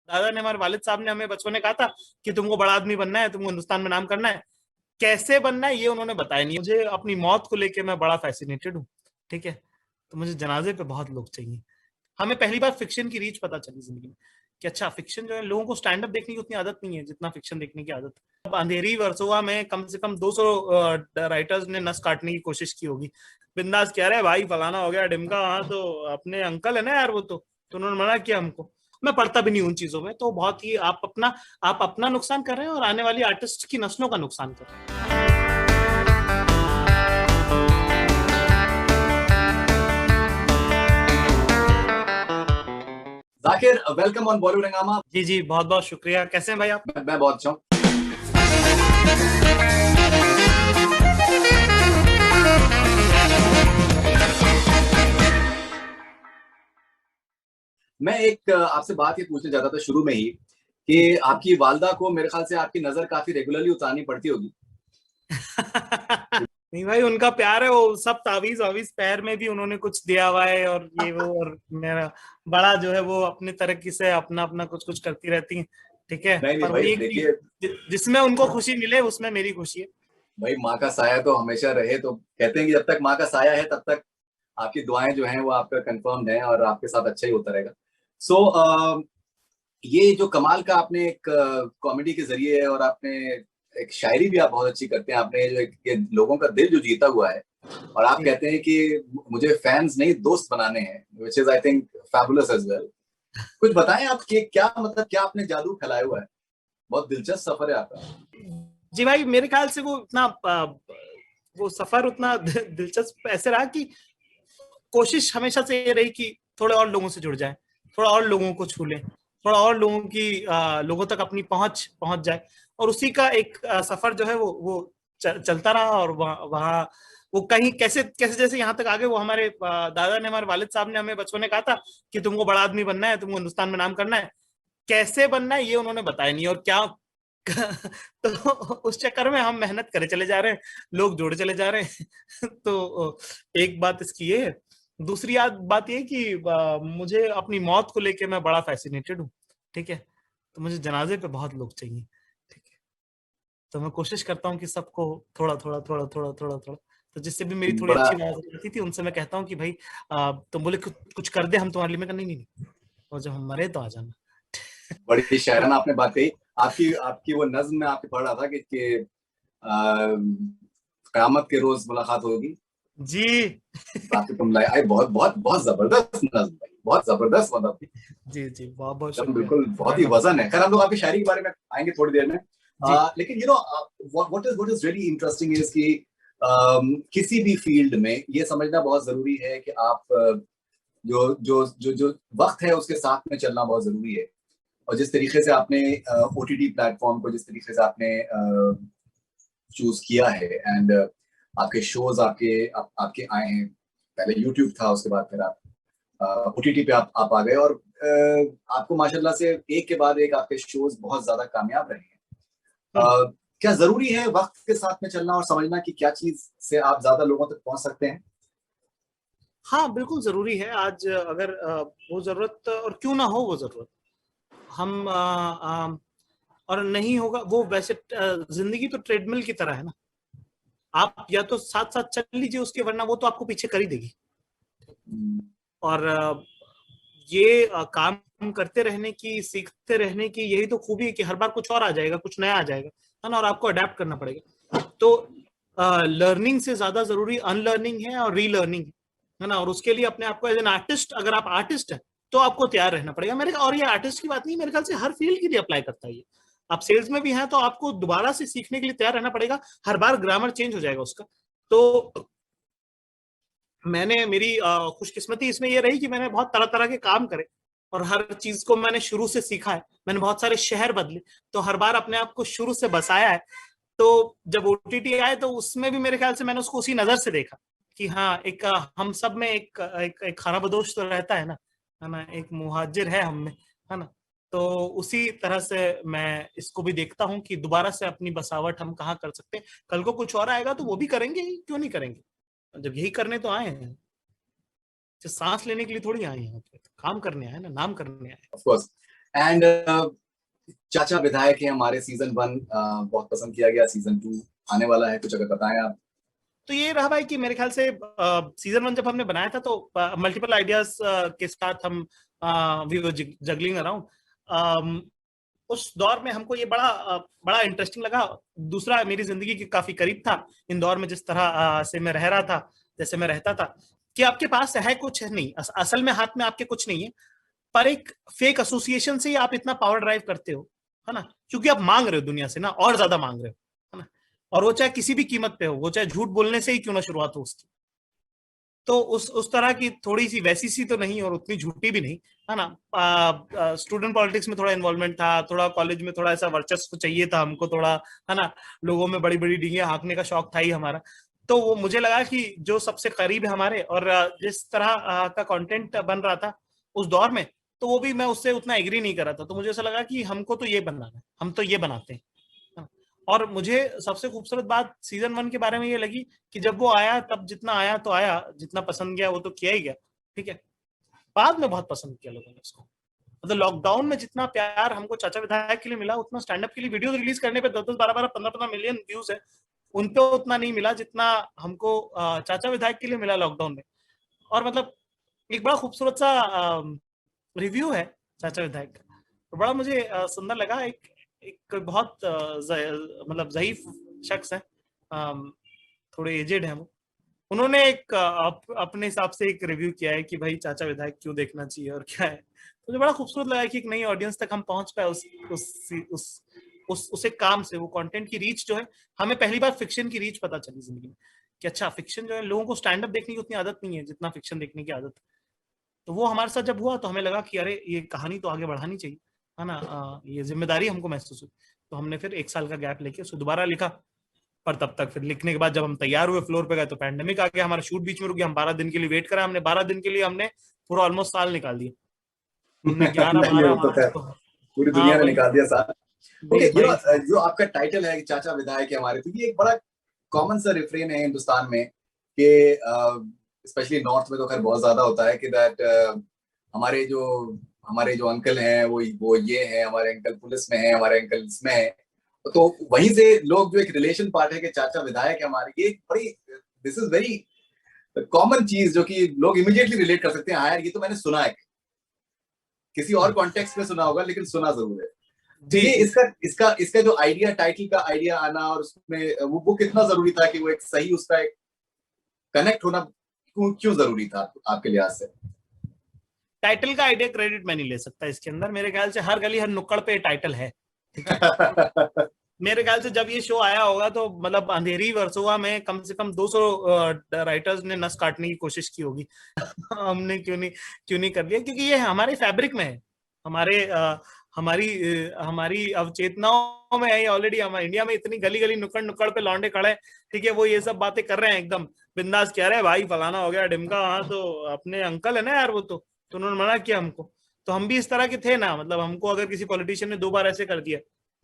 दादा ने, हमारे वालिद साहब ने हमें बचपन में कहा था कि तुमको बड़ा आदमी बनना है, तुमको हिंदुस्तान में नाम करना है। कैसे बनना है ये उन्होंने बताया नहीं। मुझे अपनी मौत को लेके मैं बड़ा फैसिनेटेड हूँ। ठीक है, तो मुझे जनाजे पे बहुत लोग चाहिए। हमें पहली बार फिक्शन की रीच पता चली जिंदगी में कि अच्छा फिक्शन जो है, लोगों को स्टैंड अप देखने की उतनी आदत नहीं है जितना फिक्शन देखने की आदत है। अब अंधेरी वर्सोवा में कम से कम 200 राइटर्स ने नस काटने की कोशिश की होगी। बिंदास कह रहे भाई फलाना हो गया ढिमका, हाँ तो अपने अंकल है ना यार वो तो उन्होंने मना किया हमको। मैं पढ़ता भी नहीं उन चीजों में, तो बहुत ही आप अपना नुकसान कर रहे हैं और आने वाली आर्टिस्ट की नस्लों का नुकसान कर रहे हैं। जाकिर, वेलकम ऑन बॉलीवुड हंगामा। जी जी, बहुत बहुत शुक्रिया। कैसे हैं भाई आप? मैं बहुत अच्छा हूँ। मैं एक आपसे बात ये पूछना चाहता था शुरू में ही कि आपकी वालदा को मेरे ख्याल से आपकी नजर काफी रेगुलरली उतारनी पड़ती होगी। नहीं भाई, उनका प्यार है, वो सब तावीज वावीज पैर में भी उन्होंने कुछ दिया हुआ है और ये वो, और मेरा बड़ा जो है वो अपने तरीके से अपना अपना कुछ कुछ करती रहती है। ठीक है, नहीं नहीं पर भाई, वही देखिए जिसमें उनको खुशी मिले उसमें मेरी खुशी है। भाई, माँ का साया तो हमेशा रहे। तो कहते हैं कि जब तक माँ का साया है तब तक आपकी दुआएं जो हैं वो आपका कंफर्म्ड है और आपके साथ अच्छा ही होता रहेगा। सो ये जो कमाल का आपने एक कॉमेडी के जरिए और आपने एक शायरी भी आप बहुत अच्छी करते हैं। आपने जो ये लोगों का दिल जो जीता हुआ है, और आप जी। कहते हैं कि मुझे फैंस नहीं दोस्त बनाने हैं, which is I think fabulous as well. कुछ बताएं आप कि क्या मतलब क्या आपने जादू फैलाया हुआ है। बहुत दिलचस्प सफर है आपका। जी भाई, मेरे ख्याल से वो उतना वो सफर उतना दिलचस्प ऐसे रहा कि कोशिश हमेशा से ये रही कि थोड़े और लोगों से जुड़ जाए, थोड़ा और लोगों को छू लें, थोड़ा और लोगों की लोगों तक अपनी पहुंच पहुंच जाए। और उसी का एक सफर जो है वो चलता रहा। और वहाँ वो कहीं कैसे कैसे जैसे यहाँ तक आगे, वो हमारे दादा ने, हमारे वालिद साहब ने हमें बचपन में कहा था कि तुमको बड़ा आदमी बनना है, तुमको हिंदुस्तान में नाम करना है। कैसे बनना है ये उन्होंने बताया नहीं, और क्या तो उस चक्कर में हम मेहनत करे चले जा रहे हैं, लोग जोड़े चले जा रहे हैं। तो एक बात इसकी ये है। दूसरी बात ये कि मुझे अपनी मौत को लेके मैं बड़ा फैसिनेटेड हूँ। ठीक है, तो मुझे जनाजे पे बहुत लोग चाहिए। ठीक है, तो मैं कोशिश करता हूँ कि सबको थोड़ा थोड़ा थोड़ा थोड़ा थोड़ा थोड़ा, तो जिससे भी मेरी थोड़ी बड़ा अच्छी आवाज रहती थी उनसे मैं कहता हूँ कि भाई तुम बोले कुछ कर दे हम तुम्हारे लिए। मैं नहीं नहीं नहीं, और जब हम मरे तो आ जाना। बड़ी तो शायराना आपने बात कही। आपकी आपकी वो नज्म में आपके पढ़ रहा था कि कयामत के रोज मुलाकात होगी, जी। साथ तुम लाए आए। बहुत बहुत बहुत जबरदस्त नज्म भाई, बहुत जबरदस्त। मतलब जी जी, बहुत बहुत एकदम शुक्रिया। बिल्कुल बहुत ही वजन है। खैर, हम लोग आपकी शायरी के बारे में आएंगे थोड़ी देर में। जी। लेकिन what is really interesting is कि किसी भी फील्ड में ये समझना बहुत जरूरी है कि आप जो जो जो जो वक्त है उसके साथ में चलना बहुत जरूरी है। और जिस तरीके से आपने ओटीटी प्लेटफॉर्म को जिस तरीके से आपने चूज किया है, एंड आपके शोज आपके आए हैं। पहले यूट्यूब था, उसके बाद फिर आप ओटीटी पे आप आ गए, और आपको माशाल्लाह से एक के बाद एक आपके शोज बहुत ज्यादा कामयाब रहे हैं। क्या जरूरी है वक्त के साथ में चलना और समझना कि क्या चीज से आप ज्यादा लोगों तक पहुंच सकते हैं? हाँ बिल्कुल जरूरी है। आज अगर वो जरूरत, और क्यों ना हो वो जरूरत, हम और नहीं होगा वो, वैसे जिंदगी तो ट्रेडमिल की तरह है ना। आप या तो साथ साथ चल लीजिए उसके, वरना वो तो आपको पीछे कर ही देगी। और ये काम करते रहने की, सीखते रहने की यही तो खूबी है कि हर बार कुछ और आ जाएगा, कुछ नया आ जाएगा, है ना, और आपको अडेप्ट करना पड़ेगा। तो लर्निंग से ज्यादा जरूरी अनलर्निंग है और रीलर्निंग है ना। और उसके लिए अपने आप को एज एन आर्टिस्ट, अगर आप आर्टिस्ट हैं तो आपको तैयार रहना पड़ेगा मेरे। और ये आर्टिस्ट की बात नहीं, मेरे ख्याल से हर फील्ड के लिए अप्लाई करता है ये। आप सेल्स में भी हैं तो आपको दोबारा से सीखने के लिए तैयार रहना पड़ेगा। हर बार ग्रामर चेंज हो जाएगा उसका। तो मेरी खुशकिस्मती इसमें यह रही कि मैंने बहुत तरह तरह के काम करे और हर चीज को मैंने शुरू से सीखा है। मैंने बहुत सारे शहर बदले, तो हर बार अपने आप को शुरू से बसाया है। तो जब ओटीटी आए तो उसमें भी मेरे ख्याल से मैंने उसको उसी नजर से देखा कि हाँ, एक हम सब में एक खानाबदोश तो रहता है ना, एक मुहाजिर है हम में, है ना। तो उसी तरह से मैं इसको भी देखता हूँ कि दोबारा से अपनी बसावट हम कहाँ कर सकते हैं। कल को कुछ और आएगा तो वो भी करेंगे ही, क्यों नहीं करेंगे। जब यही करने तो आए हैं, तो सांस लेने के लिए थोड़ी आए हैं, तो काम करने आए ना, नाम करने आए। Of course. एंड चाचा विधायक है हमारे, सीजन 1 बहुत पसंद किया गया, सीजन 2 आने वाला है, कुछ अगर बताएं आप। तो ये रहा भाई कि मेरे ख्याल से सीजन 1 जब हमने बनाया था तो मल्टीपल आइडियाज के साथ हम वी वर जगलिंग अराउंड। उस दौर में हमको ये बड़ा इंटरेस्टिंग लगा। दूसरा, मेरी जिंदगी के काफी करीब था इंदौर में, जिस तरह से मैं रह रहा था, जैसे मैं रहता था, कि आपके पास है कुछ है नहीं, असल में हाथ में आपके कुछ नहीं है, पर एक फेक एसोसिएशन से ही आप इतना पावर ड्राइव करते हो, है ना, क्योंकि आप मांग रहे हो दुनिया से ना, और ज्यादा मांग रहे हो, है ना, और वो चाहे किसी भी कीमत पे हो, वो चाहे झूठ बोलने से ही क्यों ना शुरुआत हो उसकी। तो उस तरह की थोड़ी सी वैसी सी तो नहीं और उतनी झूठी भी नहीं, है ना। स्टूडेंट पॉलिटिक्स में थोड़ा इन्वॉल्वमेंट था, थोड़ा कॉलेज में थोड़ा ऐसा वर्चस्व चाहिए था हमको थोड़ा, है ना, लोगों में बड़ी बड़ी डींगे हाँकने का शौक था ही हमारा। तो वो मुझे लगा कि जो सबसे करीब है हमारे, और जिस तरह का कंटेंट बन रहा था उस दौर में, तो वो भी मैं उससे उतना एग्री नहीं कर रहा था। तो मुझे ऐसा लगा कि हमको तो ये बनना है, हम तो ये बनाते हैं। और मुझे सबसे खूबसूरत बात सीजन 1 के बारे में ये लगी कि जब वो आया तब जितना आया तो आया, जितना पसंद गया वो तो किया ही गया, ठीक है। बाद में बहुत पसंद किया लोगों ने उसको, मतलब लॉकडाउन में जितना प्यार हमको चाचा विधायक के लिए मिला, उतना स्टैंड अप के लिए वीडियो रिलीज करने पे 10-10, 12-12, 15-15 मिलियन व्यूज है, उन पे उतना नहीं मिला जितना हमको चाचा विधायक के लिए मिला लॉकडाउन में। और मतलब एक बड़ा खूबसूरत सा रिव्यू है चाचा विधायक का, तो बड़ा मुझे सुंदर लगा। एक एक बहुत मतलब ज़ईफ शख्स है, थोड़े एजेड है वो, उन्होंने एक अपने हिसाब से एक रिव्यू किया है कि भाई चाचा विधायक क्यों देखना चाहिए और क्या है। मुझे बड़ा खूबसूरत लगा कि एक नई ऑडियंस तक हम पहुंच पाए उस एक काम से। वो कंटेंट की रीच जो है, हमें पहली बार फिक्शन की रीच पता चली जिंदगी में कि अच्छा, फिक्शन जो है, लोगों को स्टैंड अप देखने की उतनी आदत नहीं है जितना फिक्शन देखने की आदत है। तो वो हमारे साथ जब हुआ तो हमें लगा कि अरे ये कहानी तो आगे बढ़ानी चाहिए, है ना, ये जिम्मेदारी हमको महसूस हुई। तो हमने फिर 1 साल का गैप लेके उसको दोबारा लिखा। पर तब तक फिर लिखने के बाद जब हम तैयार हुए, फ्लोर पे गए, तो पैंडेमिक आ गया, हमारा शूट बीच में रुक गया। हम 12 दिन के लिए वेट करा, हमने 12 दिन के लिए हमने पूरा ऑलमोस्ट साल निकाल दिया हमने, 11, नहीं, 12 वो तो मार्च खैर को। पूरी हाँ दुनिया ने वही निकाल दिया साथ। ओके, वही वही जो आपका टाइटल है कि चाचा विधायक है हमारे, तो ये एक बड़ा कॉमन सा रिफ्रेन है हिंदुस्तान में कि स्पेशली नॉर्थ में तो खैर बहुत ज्यादा होता है कि दैट हमारे जो अंकल हैं वो ये हैं, हमारे अंकल पुलिस में हैं, हमारे अंकल इसमें हैं। तो वहीं से लोग जो एक रिलेशन पार्ट है कि चाचा विधायक है हमारे, ये बड़ी, दिस इज वेरी कॉमन चीज जो कि लोग इमीडिएटली रिलेट कर सकते हैं। हाँ यार, ये तो मैंने सुना है, किसी और कॉन्टेक्स्ट में सुना होगा लेकिन सुना जरूर है। तो जी ये जी। इसका जो आइडिया, टाइटल का आइडिया आना, और उसमें वो कितना जरूरी था कि वो एक सही, उसका एक कनेक्ट होना क्यों जरूरी था आपके लिहाज से? टाइटल का आइडिया क्रेडिट मैं नहीं ले सकता इसके अंदर, मेरे ख्याल से हर गली हर नुक्कड़ पे टाइटल है, ठीक है। मेरे ख्याल से जब ये शो आया होगा तो मतलब अंधेरी वर्सोवा में कम से कम 200 राइटर्स ने नस काटने की कोशिश की होगी हमने क्यों नहीं कर लिया, क्योंकि ये हमारे फैब्रिक में है, हमारे हमारी अवचेतनाओं में है ये ऑलरेडी। हमारे इंडिया में इतनी गली गली नुक्कड़ नुक्कड़ पे लौंडे खड़े हैं, ठीक है, वो ये सब बातें कर रहे हैं एकदम बिंदास, कह रहे हैं भाई फलाना हो गया ढिमका, हाँ तो अपने अंकल है ना यार वो, तो उन्होंने मना किया हमको। तो हम भी इस तरह के थे ना, मतलब हमको अगर किसी पॉलिटिशियन ने 2 बार ऐसे कर दिया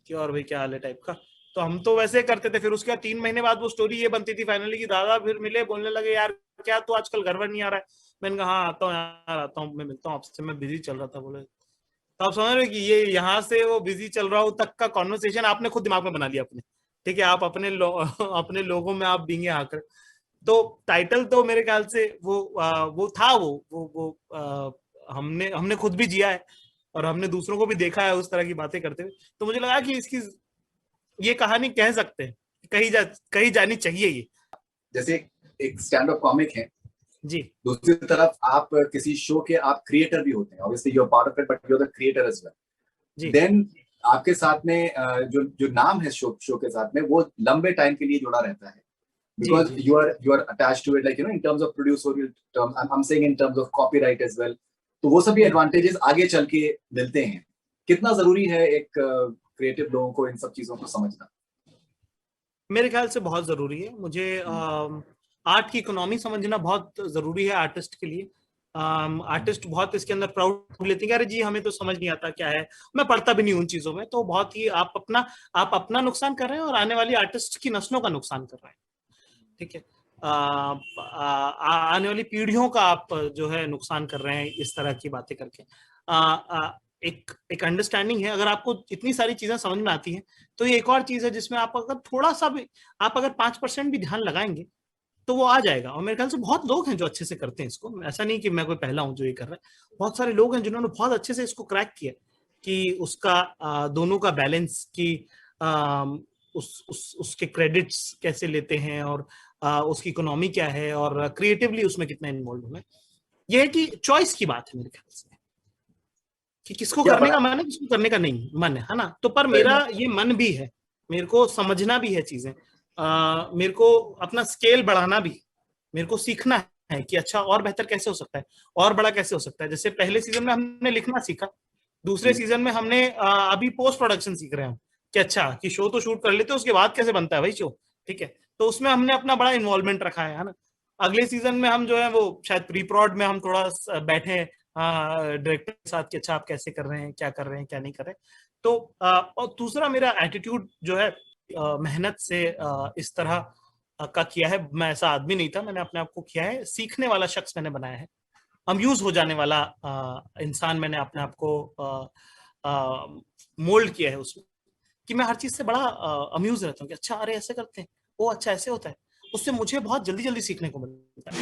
कि और भाई क्या हाल है टाइप का, तो हम तो वैसे करते थे। फिर उसके बाद 3 महीने बाद वो स्टोरी ये बनती थी फाइनली कि दादा फिर मिले, बोलने लगे यार क्या तू आजकल घर वर नहीं आ रहा है। मैंने कहा हाँ आता हूँ यार, आता हूँ, मैं मिलता हूँ आपसे, मैं बिजी चल रहा था। बोले तो आप समझ रहे कि ये यहाँ से वो बिजी चल रहा हूँ तक का कॉन्वर्सेशन आपने खुद दिमाग में बना लिया अपने, ठीक है, आप अपने लोगों में आप बींगे आकर। तो टाइटल तो मेरे ख्याल से वो था, हमने हमने खुद भी जिया है और हमने दूसरों को भी देखा है उस तरह की बातें करते हुए। तो मुझे लगा कि इसकी ये कहानी कह सकते हैं, कही जानी चाहिए ये। जैसे एक स्टैंड अप कॉमिक है, जी दूसरी तरफ आप किसी शो के आप क्रिएटर भी होते हैं, obviously you are part of it but you are the creator as well. जी देन आपके साथ में जो नाम है शो के साथ में, वो लंबे टाइम के लिए जुड़ा रहता है, जी because ji you are attached to it, like in terms of producerial terms, I'm saying in terms of copyright as well। तो वो सभी एडवांटेजेस आगे चल के मिलते हैं। कितना जरूरी है एक क्रिएटिव लोगों को इन सब चीजों को समझना? मेरे ख्याल से बहुत जरूरी है। मुझे आर्ट की इकोनॉमी समझना बहुत जरूरी है आर्टिस्ट के लिए। आर्टिस्ट बहुत इसके अंदर प्राउड लेते हैं, अरे जी हमें तो समझ नहीं आता क्या है, मैं पढ़ता भी नहीं उन चीजों में। तो बहुत ही आप अपना नुकसान कर रहे हैं और आने वाली आर्टिस्ट की नस्लों का नुकसान कर रहे हैं, ठीक है। आने वाली पीढ़ियों का आप जो है नुकसान कर रहे हैं इस तरह की बातें करके। एक अंडरस्टैंडिंग है। अगर आपको इतनी सारी चीजें समझ में आती हैं तो ये एक और चीज है जिसमें आप अगर थोड़ा सा भी, आप अगर 5% भी ध्यान लगाएंगे तो वो आ जाएगा। और मेरे ख्याल से बहुत लोग हैं जो अच्छे से करते हैं इसको, ऐसा नहीं कि मैं कोई पहला हूं जो ये कर रहा है। बहुत सारे लोग हैं जिन्होंने बहुत अच्छे से इसको क्रैक किया कि उसका दोनों का बैलेंस, कि उसके क्रेडिट्स कैसे लेते हैं और उसकी इकोनॉमी क्या है और क्रिएटिवली उसमें कितना इन्वॉल्व होना है। यह है कि चॉइस की बात है मेरे ख्याल से, कि किसको करने का मन है, किसको करने का नहीं मन है ना। तो पर मेरा ये मन भी है, मेरे को समझना भी है चीजें, मेरे को अपना स्केल बढ़ाना भी, मेरे को सीखना है कि अच्छा और बेहतर कैसे हो सकता है, और बड़ा कैसे हो सकता है। जैसे पहले सीजन में हमने लिखना सीखा, दूसरे सीजन में हमने अभी पोस्ट प्रोडक्शन सीख रहे हैं कि अच्छा कि शो तो शूट कर लेते हैं, उसके बाद कैसे बनता है भाई शो, ठीक है। तो उसमें हमने अपना बड़ा इन्वॉल्वमेंट रखा है ना। अगले सीजन में हम जो है वो शायद प्री प्रोड में हम थोड़ा बैठे डायरेक्टर के साथ कि अच्छा आप कैसे कर रहे हैं, क्या कर रहे हैं, क्या नहीं कर रहे हैं। तो और दूसरा मेरा एटीट्यूड जो है मेहनत से इस तरह का किया है। मैं ऐसा आदमी नहीं था, मैंने अपने आप को किया है सीखने वाला शख्स मैंने बनाया है, अम्यूज हो जाने वाला इंसान मैंने अपने आप को मोल्ड किया है उसमें, कि मैं हर चीज से बड़ा अम्यूज रहता हूँ कि अच्छा अरे ऐसे करते हैं, वो अच्छा ऐसे होता है। उससे मुझे बहुत जल्दी जल्दी सीखने को मिलता है।